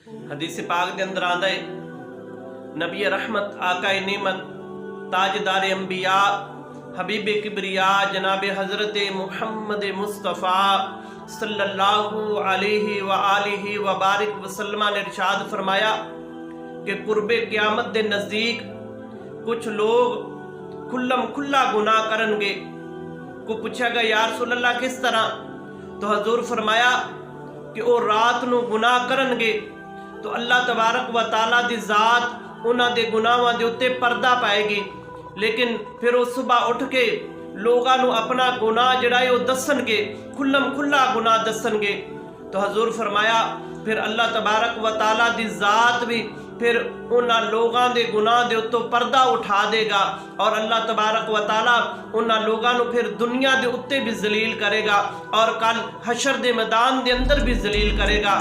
حدیث پاک دے اندر آندا ہے نبی رحمت آقا نعمت تاجدار انبیاء حبیب کبریا جناب حضرت محمد مصطفیٰ صلی اللہ علیہ وآلہ وبارک وسلم نے ارشاد فرمایا کہ قرب قیامت دے نزدیک کچھ لوگ کھلم کھلا گناہ کرن گے۔ کو پوچھا گیا یا رسول اللہ کس طرح؟ تو حضور فرمایا کہ وہ رات نو گناہ کرن گے تو اللہ تبارک و تعالیٰ دی ذات انہاں دے گناہاں دے اتے پردہ پائے گی، لیکن پھر وہ صبح اٹھ کے لوگاں نو اپنا گناہ جڑا ہے وہ دسن گے، کھلم کھلا گناہ دسن گے۔ تو حضور فرمایا پھر اللہ تبارک و تعالیٰ دی ذات بھی پھر انہاں لوگاں دے گناہ دے اتوں پردہ اٹھا دے گا، اور اللہ تبارک و تعالیٰ انہاں لوگاں نو پھر دنیا دے اتے بھی ذلیل کرے گا اور کل حشر دے میدان دے اندر بھی ذلیل کرے گا۔